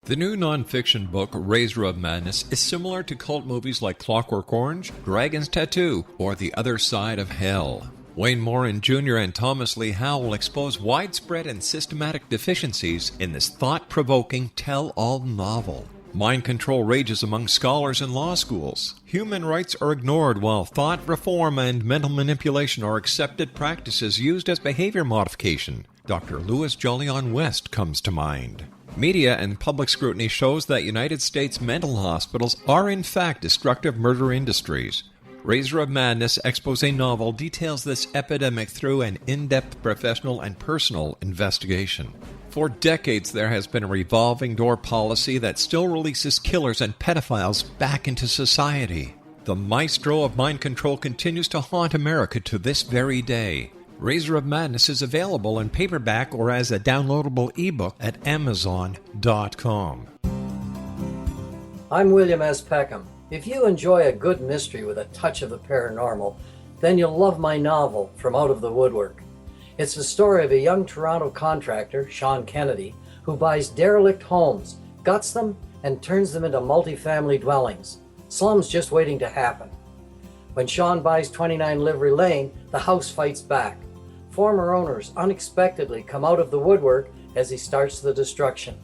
The new nonfiction book, Razor of Madness, is similar to cult movies like Clockwork Orange, Dragon's Tattoo, or The Other Side of Hell. Wayne Morin Jr. and Thomas Lee Howell expose widespread and systematic deficiencies in this thought-provoking tell-all novel. Mind control rages among scholars in law schools. Human rights are ignored while thought reform and mental manipulation are accepted practices used as behavior modification. Dr. Louis Jolyon West comes to mind. Media and public scrutiny shows that United States mental hospitals are in fact destructive murder industries. Razor of Madness expose novel details this epidemic through an in-depth professional and personal investigation. For decades, there has been a revolving door policy that still releases killers and pedophiles back into society. The maestro of mind control continues to haunt America to this very day. Razor of Madness is available in paperback or as a downloadable ebook at Amazon.com. I'm William S. Peckham. If you enjoy a good mystery with a touch of the paranormal, then you'll love my novel, From Out of the Woodwork. It's the story of a young Toronto contractor, Sean Kennedy, who buys derelict homes, guts them, and turns them into multifamily dwellings. Slums just waiting to happen. When Sean buys 29 Livery Lane, the house fights back. Former owners unexpectedly come out of the woodwork as he starts the destruction.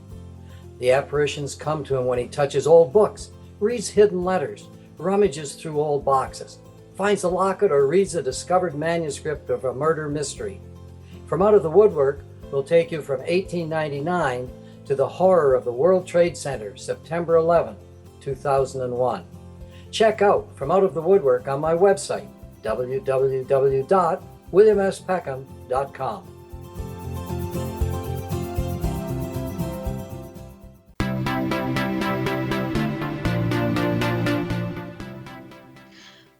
The apparitions come to him when he touches old books, reads hidden letters, rummages through old boxes, finds a locket, or reads a discovered manuscript of a murder mystery. From Out of the Woodwork will take you from 1899 to the horror of the World Trade Center, September 11, 2001. Check out From Out of the Woodwork on my website, www.williamspeckham.com.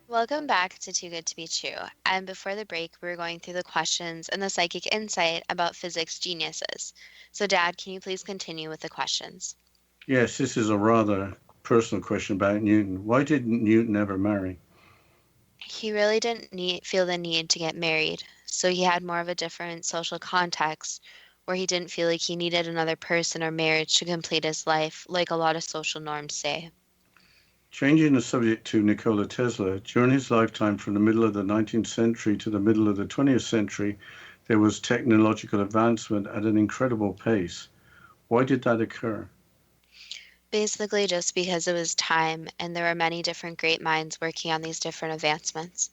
Welcome back to Too Good to Be True. And before the break, we were going through the questions and the psychic insight about physics geniuses. So, Dad, can you please continue with the questions? Yes, this is a rather personal question about Newton. Why didn't Newton ever marry? He really didn't feel the need to get married, so he had more of a different social context where he didn't feel like he needed another person or marriage to complete his life, like a lot of social norms say. Changing the subject to Nikola Tesla, during his lifetime from the middle of the 19th century to the middle of the 20th century, there was technological advancement at an incredible pace. Why did that occur? Basically, just because it was time and there were many different great minds working on these different advancements.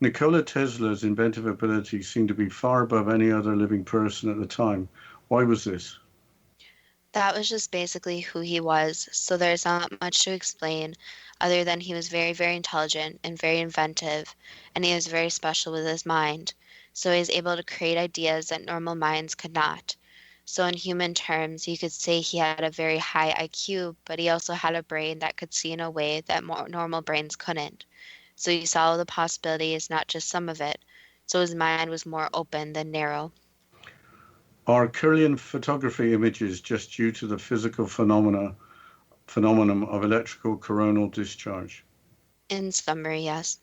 Nikola Tesla's inventive ability seemed to be far above any other living person at the time. Why was this? That was just basically who he was, so there's not much to explain other than he was very, very intelligent and very inventive, and he was very special with his mind. So he was able to create ideas that normal minds could not. So in human terms, you could say he had a very high IQ, but he also had a brain that could see in a way that more normal brains couldn't. So he saw all the possibilities, not just some of it. So his mind was more open than narrow. Are Kirlian photography images just due to the physical phenomenon of electrical coronal discharge? In summary, yes.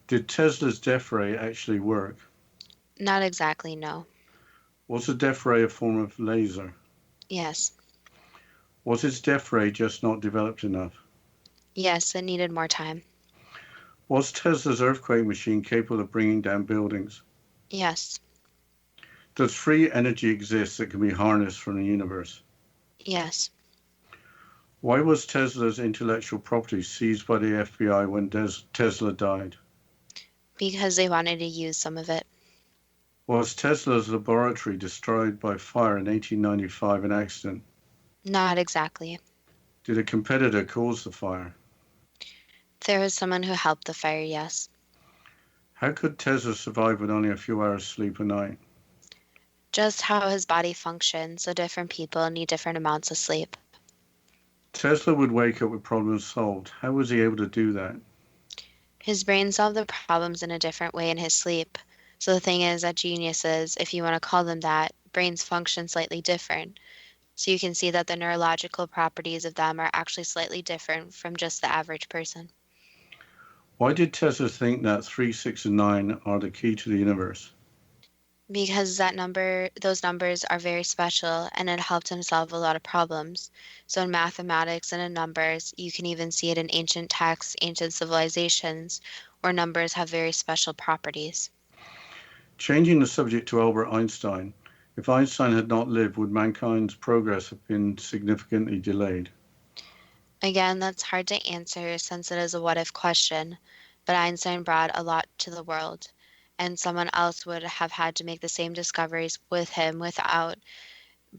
Did Tesla's death ray actually work? Not exactly, no. Was the death ray a form of laser? Yes. Was its death ray just not developed enough? Yes, it needed more time. Was Tesla's earthquake machine capable of bringing down buildings? Yes. Does free energy exist that can be harnessed from the universe? Yes. Why was Tesla's intellectual property seized by the FBI when Tesla died? Because they wanted to use some of it. Was Tesla's laboratory destroyed by fire in 1895 an accident? Not exactly. Did a competitor cause the fire? There was someone who helped the fire, yes. How could Tesla survive with only a few hours sleep a night? Just how his body functions, so different people need different amounts of sleep. Tesla would wake up with problems solved. How was he able to do that? His brain solved the problems in a different way in his sleep. So the thing is that geniuses, if you want to call them that, brains function slightly different. So you can see that the neurological properties of them are actually slightly different from just the average person. Why did Tesla think that 3, 6, and 9 are the key to the universe? Because those numbers are very special and it helped him solve a lot of problems. So in mathematics and in numbers, you can even see it in ancient texts, ancient civilizations, where numbers have very special properties. Changing the subject to Albert Einstein, if Einstein had not lived, would mankind's progress have been significantly delayed? Again, that's hard to answer since it is a what-if question, but Einstein brought a lot to the world, and someone else would have had to make the same discoveries with him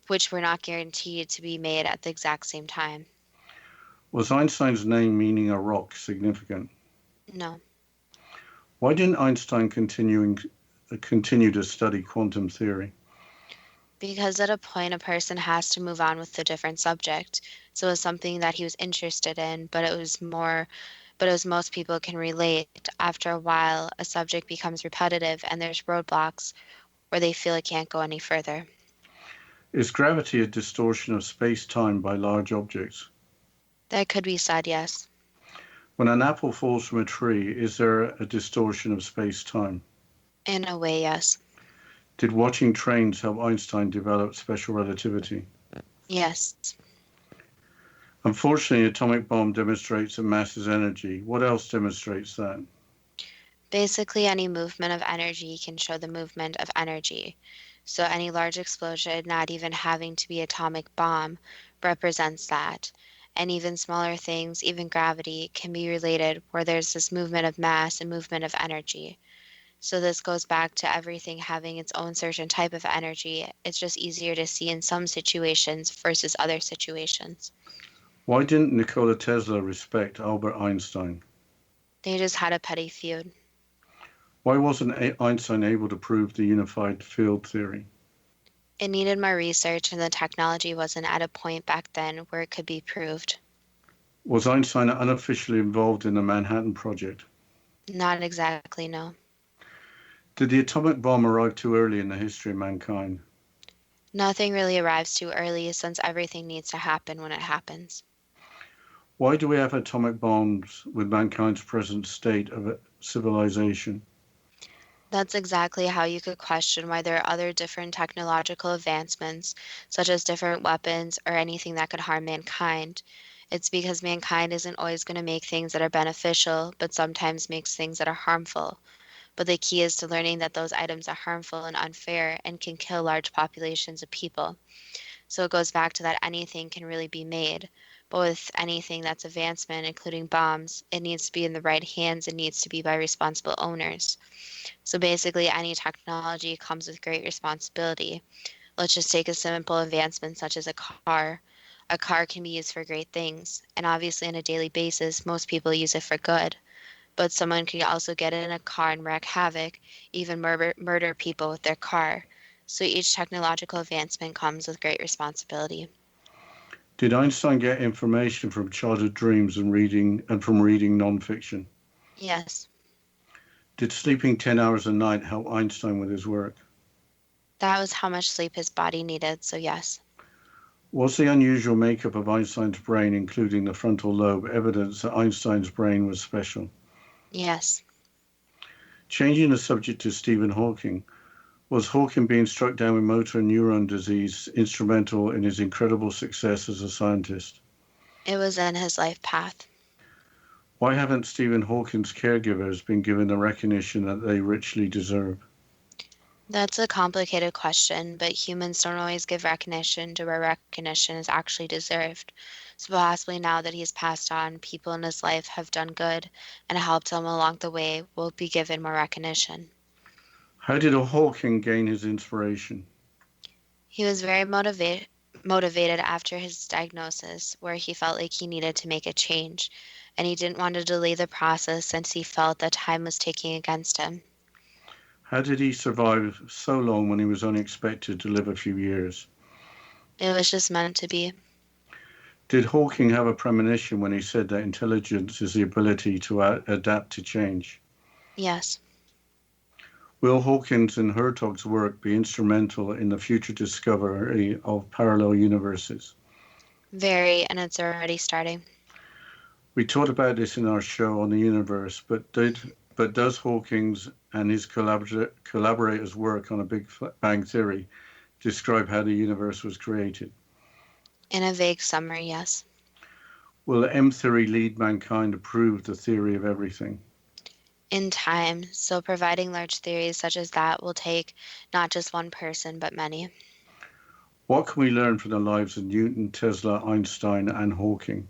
which were not guaranteed to be made at the exact same time. Was Einstein's name meaning a rock significant? No. Why didn't Einstein continue to study quantum theory? Because at a point a person has to move on with a different subject. So it was something that he was interested in, but as most people can relate, after a while a subject becomes repetitive and there's roadblocks where they feel it can't go any further. Is gravity a distortion of space-time by large objects? That could be said, yes. When an apple falls from a tree, is there a distortion of space-time? In a way, yes. Did watching trains help Einstein develop special relativity? Yes. Unfortunately, an atomic bomb demonstrates that mass is energy. What else demonstrates that? Basically, any movement of energy can show the movement of energy. So any large explosion, not even having to be an atomic bomb, represents that. And even smaller things, even gravity, can be related where there's this movement of mass and movement of energy. So this goes back to everything having its own certain type of energy. It's just easier to see in some situations versus other situations. Why didn't Nikola Tesla respect Albert Einstein? They just had a petty feud. Why wasn't Einstein able to prove the unified field theory? It needed more research, and the technology wasn't at a point back then where it could be proved. Was Einstein unofficially involved in the Manhattan Project? Not exactly, no. Did the atomic bomb arrive too early in the history of mankind? Nothing really arrives too early since everything needs to happen when it happens. Why do we have atomic bombs with mankind's present state of civilization? That's exactly how you could question why there are other different technological advancements, such as different weapons or anything that could harm mankind. It's because mankind isn't always going to make things that are beneficial, but sometimes makes things that are harmful. But the key is to learning that those items are harmful and unfair and can kill large populations of people. So it goes back to that anything can really be made. But with anything that's advancement, including bombs, it needs to be in the right hands and needs to be by responsible owners. So basically, any technology comes with great responsibility. Let's just take a simple advancement such as a car. A car can be used for great things, and obviously on a daily basis, most people use it for good. But someone can also get in a car and wreak havoc, even murder people with their car. So each technological advancement comes with great responsibility. Did Einstein get information from childhood dreams and from reading nonfiction? Yes, Did sleeping 10 hours a night help Einstein with his work? that was how much sleep his body needed, so yes. Was the unusual makeup of Einstein's brain, including the frontal lobe, evidence that Einstein's brain was special? Yes. Changing the subject to Stephen Hawking, was Hawking being struck down with motor neuron disease instrumental in his incredible success as a scientist? It was in his life path. Why haven't Stephen Hawking's caregivers been given the recognition that they richly deserve? That's a complicated question, but humans don't always give recognition to where recognition is actually deserved. So possibly now that he's passed on, people in his life have done good and helped him along the way will be given more recognition. How did Hawking gain his inspiration? He was very motivated after his diagnosis, where he felt like he needed to make a change, and he didn't want to delay the process since he felt that time was ticking against him. How did he survive so long when he was only expected to live a few years? It was just meant to be. Did Hawking have a premonition when he said that intelligence is the ability to adapt to change? Yes. Will Hawkins and Hertog's work be instrumental in the future discovery of parallel universes? Very, and it's already starting. We talked about this in our show on the universe, but does Hawkins and his collaborators' work on a Big Bang Theory describe how the universe was created? In a vague summary, yes. Will M theory lead mankind to prove the theory of everything? In time, so providing large theories such as that will take not just one person, but many. What can we learn from the lives of Newton, Tesla, Einstein, and Hawking?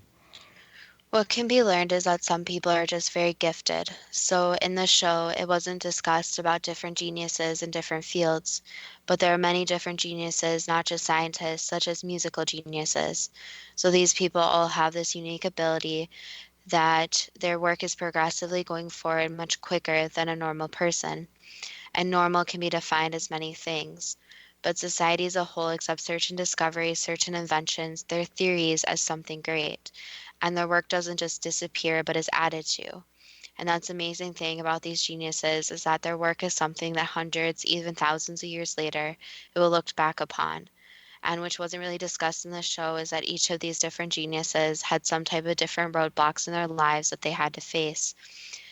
What can be learned is that some people are just very gifted. So in the show, it wasn't discussed about different geniuses in different fields, but there are many different geniuses, not just scientists, such as musical geniuses. So these people all have this unique ability that their work is progressively going forward much quicker than a normal person. And normal can be defined as many things. But society as a whole accepts certain discoveries, certain inventions, their theories as something great. And their work doesn't just disappear, but is added to. And that's the amazing thing about these geniuses is that their work is something that hundreds, even thousands of years later, it will look back upon. And which wasn't really discussed in the show is that each of these different geniuses had some type of different roadblocks in their lives that they had to face.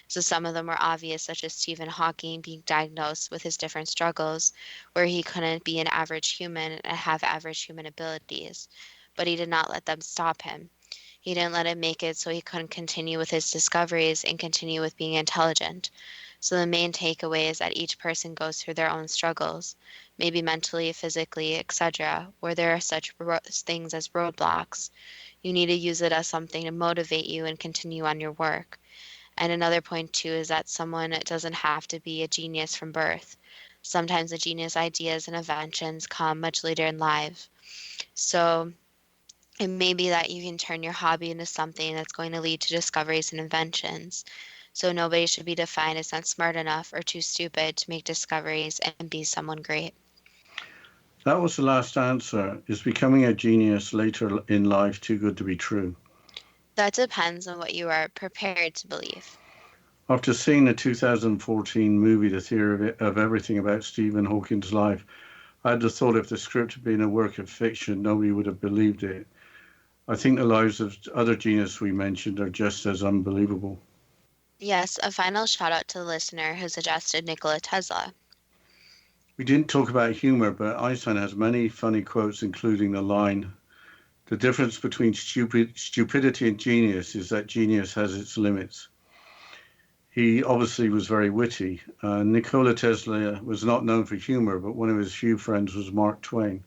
So some of them were obvious, such as Stephen Hawking being diagnosed with his different struggles, where he couldn't be an average human and have average human abilities. But he did not let them stop him. He didn't let him make it so he couldn't continue with his discoveries and continue with being intelligent. So the main takeaway is that each person goes through their own struggles, maybe mentally, physically, etc., where there are such things as roadblocks. You need to use it as something to motivate you and continue on your work. And another point too is that someone doesn't have to be a genius from birth. Sometimes the genius ideas and inventions come much later in life. So It may be that you can turn your hobby into something that's going to lead to discoveries and inventions. So nobody should be defined as not smart enough or too stupid to make discoveries and be someone great. That was the last answer. Is becoming a genius later in life too good to be true? That depends on what you are prepared to believe. After seeing the 2014 movie, The Theory of Everything, about Stephen Hawking's life, I had the thought if the script had been a work of fiction, nobody would have believed it. I think the lives of other geniuses we mentioned are just as unbelievable. Yes, a final shout out to the listener who suggested Nikola Tesla. We didn't talk about humor, but Einstein has many funny quotes, including the line, "The difference between stupidity and genius is that genius has its limits." He obviously was very witty. Nikola Tesla was not known for humor, but one of his few friends was Mark Twain.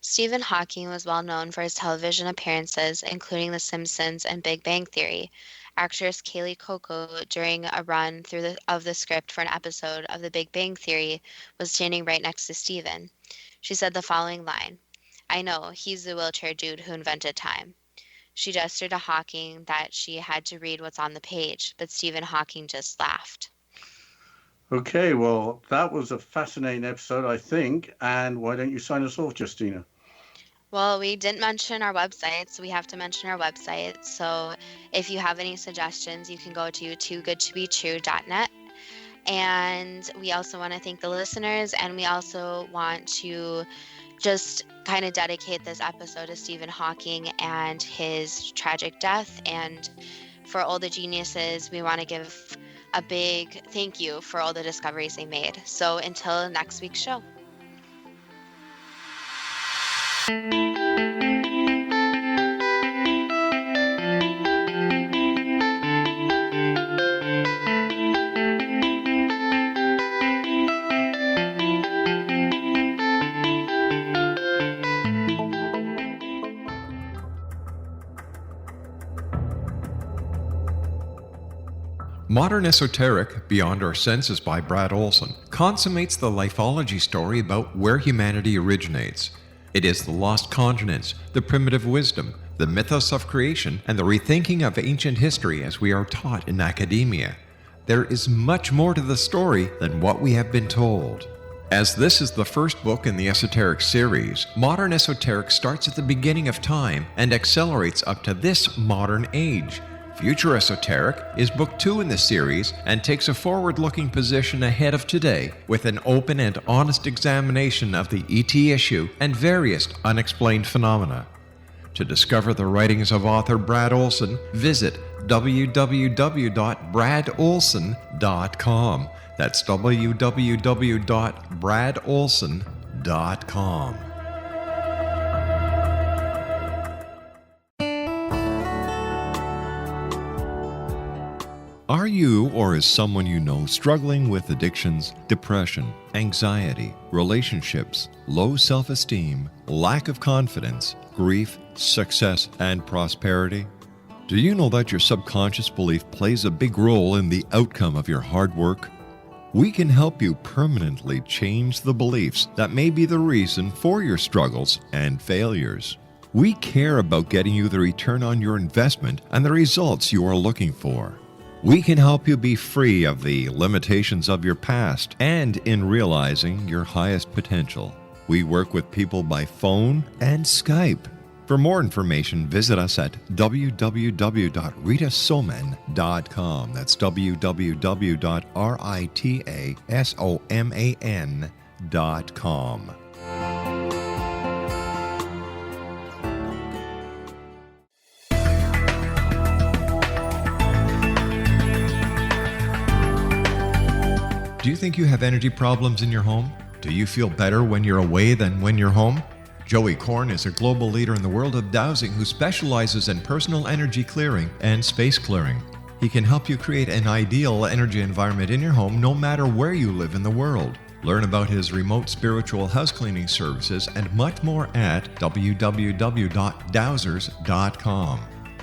Stephen Hawking was well known for his television appearances, including The Simpsons and Big Bang Theory. Actress Kaylee Cuoco, during a run through of the script for an episode of The Big Bang Theory, was standing right next to Stephen. She said the following line, "I know, he's the wheelchair dude who invented time." She gestured to Hawking that she had to read what's on the page, but Stephen Hawking just laughed. Okay, well, that was a fascinating episode, I think. And why don't you sign us off, Justina? Well, we didn't mention our website, so we have to mention our website. So if you have any suggestions, you can go to toogoodtobetrue.net. And we also want to thank the listeners, and we also want to just kind of dedicate this episode to Stephen Hawking and his tragic death. And for all the geniuses, we want to give a big thank you for all the discoveries they made. So until next week's show. Modern Esoteric, Beyond Our Senses by Brad Olson, consummates the lifeology story about where humanity originates. It is the lost continents, the primitive wisdom, the mythos of creation, and the rethinking of ancient history as we are taught in academia. There is much more to the story than what we have been told. As this is the first book in the Esoteric series, Modern Esoteric starts at the beginning of time and accelerates up to this modern age. Future Esoteric is book 2 in the series and takes a forward-looking position ahead of today with an open and honest examination of the ET issue and various unexplained phenomena. To discover the writings of author Brad Olson, visit www.bradolson.com. That's www.bradolson.com. Are you or is someone you know struggling with addictions, depression, anxiety, relationships, low self-esteem, lack of confidence, grief, success, and prosperity? Do you know that your subconscious belief plays a big role in the outcome of your hard work? We can help you permanently change the beliefs that may be the reason for your struggles and failures. We care about getting you the return on your investment and the results you are looking for. We can help you be free of the limitations of your past and in realizing your highest potential. We work with people by phone and Skype. For more information, visit us at www.ritasoman.com. That's www.ritasoman.com. Do you think you have energy problems in your home? Do you feel better when you're away than when you're home? Joey Korn is a global leader in the world of dowsing who specializes in personal energy clearing and space clearing. He can help you create an ideal energy environment in your home no matter where you live in the world. Learn about his remote spiritual house cleaning services and much more at www.dowsers.com.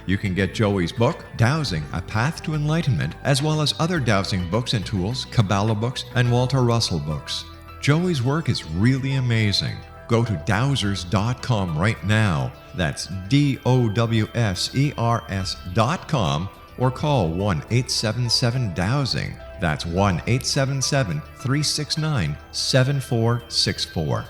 You can get Joey's book, Dowsing, A Path to Enlightenment, as well as other dowsing books and tools, Kabbalah books, and Walter Russell books. Joey's work is really amazing. Go to dowsers.com right now. That's DOWSERS.com, or call 1-877-DOWSING. That's 1-877-369-7464.